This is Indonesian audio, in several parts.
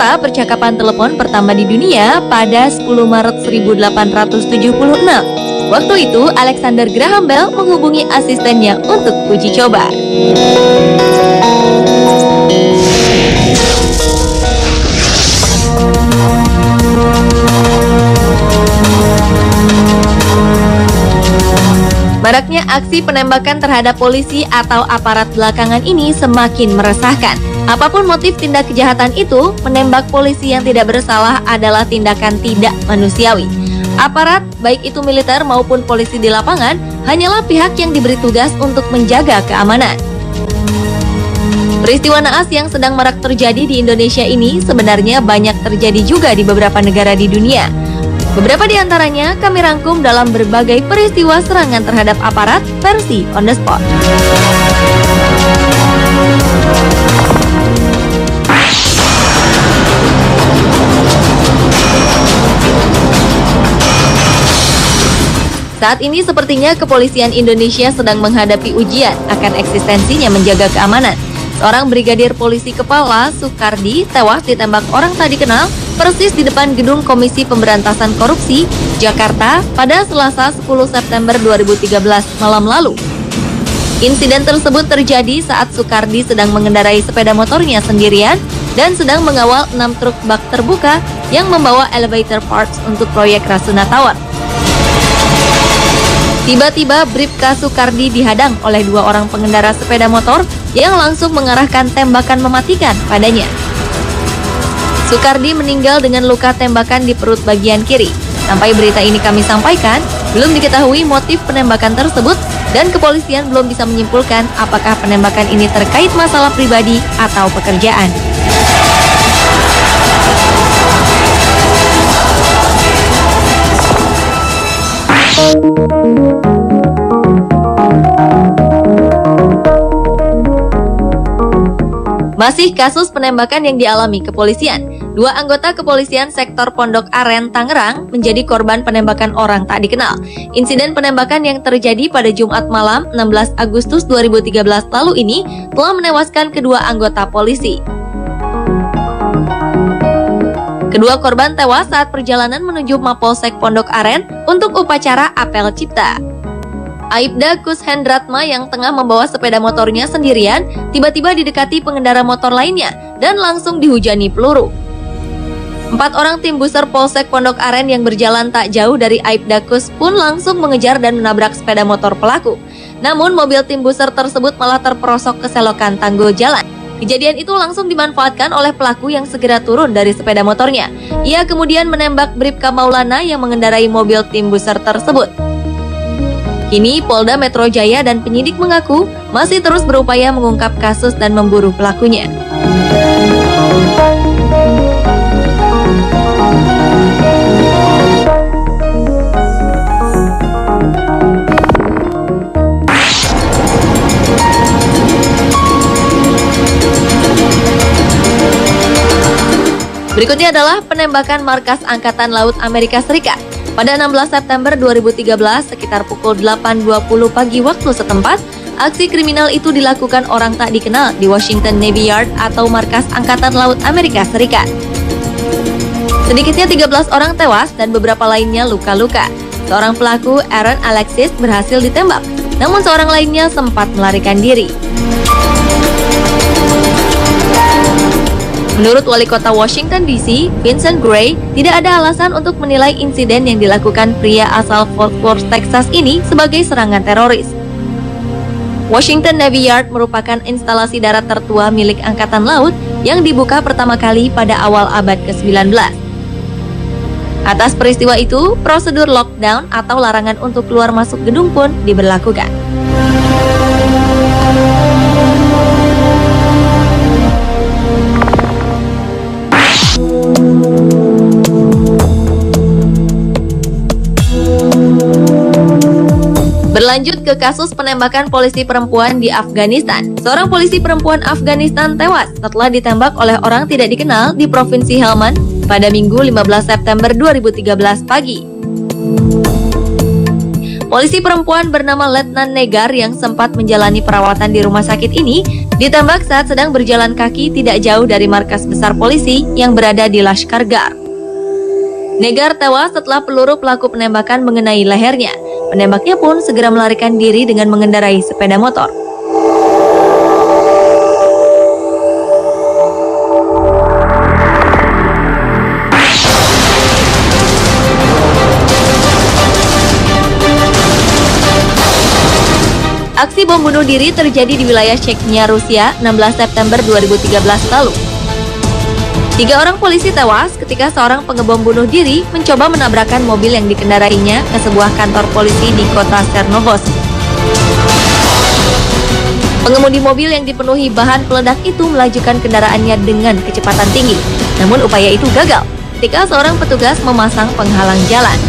membuka percakapan telepon pertama di dunia pada 10 Maret 1876. Waktu itu, Alexander Graham Bell menghubungi asistennya untuk uji coba. Maraknya aksi penembakan terhadap polisi atau aparat belakangan ini semakin meresahkan. Apapun motif tindak kejahatan itu, menembak polisi yang tidak bersalah adalah tindakan tidak manusiawi. Aparat, baik itu militer maupun polisi di lapangan, hanyalah pihak yang diberi tugas untuk menjaga keamanan. Peristiwa naas yang sedang marak terjadi di Indonesia ini sebenarnya banyak terjadi juga di beberapa negara di dunia. Beberapa di antaranya kami rangkum dalam berbagai peristiwa serangan terhadap aparat versi On The Spot. Saat ini sepertinya kepolisian Indonesia sedang menghadapi ujian akan eksistensinya menjaga keamanan. Seorang brigadir polisi kepala, Sukardi, tewas ditembak orang tak dikenal persis di depan gedung Komisi Pemberantasan Korupsi, Jakarta pada Selasa 10 September 2013 malam lalu. Insiden tersebut terjadi saat Sukardi sedang mengendarai sepeda motornya sendirian dan sedang mengawal 6 truk bak terbuka yang membawa elevator parts untuk proyek Rasuna Tower. Tiba-tiba Bribka Sukardi dihadang oleh 2 orang pengendara sepeda motor yang langsung mengarahkan tembakan mematikan padanya. Sukardi meninggal dengan luka tembakan di perut bagian kiri. Sampai berita ini kami sampaikan, belum diketahui motif penembakan tersebut dan kepolisian belum bisa menyimpulkan apakah penembakan ini terkait masalah pribadi atau pekerjaan. Masih kasus penembakan yang dialami kepolisian. 2 anggota kepolisian sektor Pondok Aren, Tangerang menjadi korban penembakan orang tak dikenal. Insiden penembakan yang terjadi pada Jumat malam 16 Agustus 2013 lalu ini telah menewaskan kedua anggota polisi. Kedua korban tewas saat perjalanan menuju Mapolsek Pondok Aren untuk upacara apel cipta. Aibda Kushendratma yang tengah membawa sepeda motornya sendirian tiba-tiba didekati pengendara motor lainnya dan langsung dihujani peluru. 4 orang tim buser Polsek Pondok Aren yang berjalan tak jauh dari Aibda Kus pun langsung mengejar dan menabrak sepeda motor pelaku. Namun mobil tim buser tersebut malah terperosok ke selokan tanggul jalan. Kejadian itu langsung dimanfaatkan oleh pelaku yang segera turun dari sepeda motornya. Ia kemudian menembak Bribka Maulana yang mengendarai mobil tim buser tersebut. Kini Polda Metro Jaya dan penyidik mengaku masih terus berupaya mengungkap kasus dan memburu pelakunya. Berikutnya adalah penembakan markas Angkatan Laut Amerika Serikat. Pada 16 September 2013, sekitar pukul 8.20 pagi waktu setempat, aksi kriminal itu dilakukan orang tak dikenal di Washington Navy Yard atau markas Angkatan Laut Amerika Serikat. Sedikitnya 13 orang tewas dan beberapa lainnya luka-luka. Seorang pelaku, Aaron Alexis, berhasil ditembak, namun seorang lainnya sempat melarikan diri. Menurut Wali Kota Washington DC, Vincent Gray, tidak ada alasan untuk menilai insiden yang dilakukan pria asal Fort Worth, Texas ini sebagai serangan teroris. Washington Navy Yard merupakan instalasi darat tertua milik Angkatan Laut yang dibuka pertama kali pada awal abad ke-19. Atas peristiwa itu, prosedur lockdown atau larangan untuk keluar masuk gedung pun diberlakukan. Berlanjut ke kasus penembakan polisi perempuan di Afghanistan. Seorang polisi perempuan Afghanistan tewas setelah ditembak oleh orang tidak dikenal di Provinsi Helmand pada Minggu 15 September 2013 pagi. Polisi perempuan bernama Letnan Negar yang sempat menjalani perawatan di rumah sakit ini Ditembak saat sedang berjalan kaki tidak jauh dari markas besar polisi yang berada di Lashkargah. Negar tewas setelah peluru pelaku penembakan mengenai lehernya. Penembaknya pun segera melarikan diri dengan mengendarai sepeda motor. Aksi bom bunuh diri terjadi di wilayah Chechnya, Rusia, 16 September 2013 lalu. 3 orang polisi tewas ketika seorang pengebom bunuh diri mencoba menabrakkan mobil yang dikendarainya ke sebuah kantor polisi di kota Chernovsk. Pengemudi mobil yang dipenuhi bahan peledak itu melajukan kendaraannya dengan kecepatan tinggi. Namun upaya itu gagal ketika seorang petugas memasang penghalang jalan.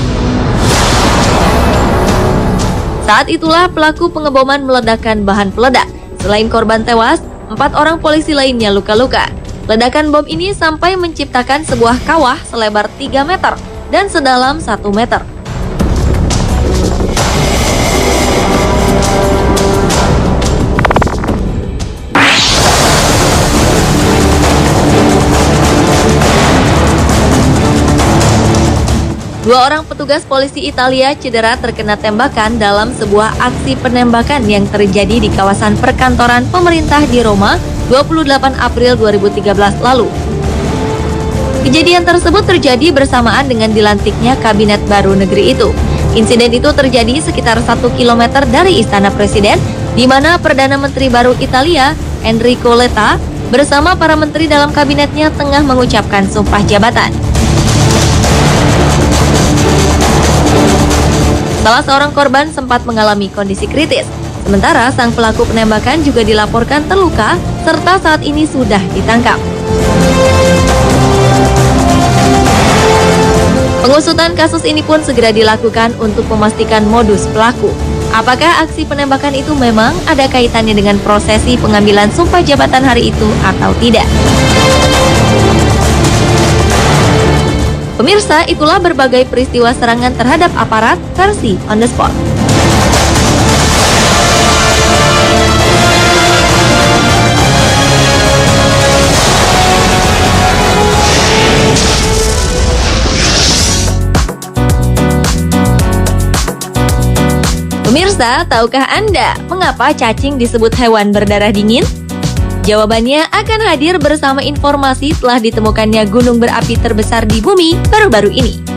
Saat itulah pelaku pengeboman meledakkan bahan peledak. Selain korban tewas, 4 orang polisi lainnya luka-luka. Ledakan bom ini sampai menciptakan sebuah kawah selebar 3 meter dan sedalam 1 meter. Dua orang petugas polisi Italia cedera terkena tembakan dalam sebuah aksi penembakan yang terjadi di kawasan perkantoran pemerintah di Roma 28 April 2013 lalu. Kejadian tersebut terjadi bersamaan dengan dilantiknya kabinet baru negeri itu. Insiden itu terjadi sekitar 1 km dari Istana Presiden, di mana Perdana Menteri baru Italia, Enrico Letta, bersama para menteri dalam kabinetnya tengah mengucapkan sumpah jabatan. Salah seorang korban sempat mengalami kondisi kritis, sementara sang pelaku penembakan juga dilaporkan terluka serta saat ini sudah ditangkap. Pengusutan kasus ini pun segera dilakukan untuk memastikan modus pelaku. Apakah aksi penembakan itu memang ada kaitannya dengan prosesi pengambilan sumpah jabatan hari itu atau tidak? Pemirsa, itulah berbagai peristiwa serangan terhadap aparat versi On The Spot. Pemirsa, tahukah Anda mengapa cacing disebut hewan berdarah dingin? Jawabannya akan hadir bersama informasi telah ditemukannya gunung berapi terbesar di bumi baru-baru ini.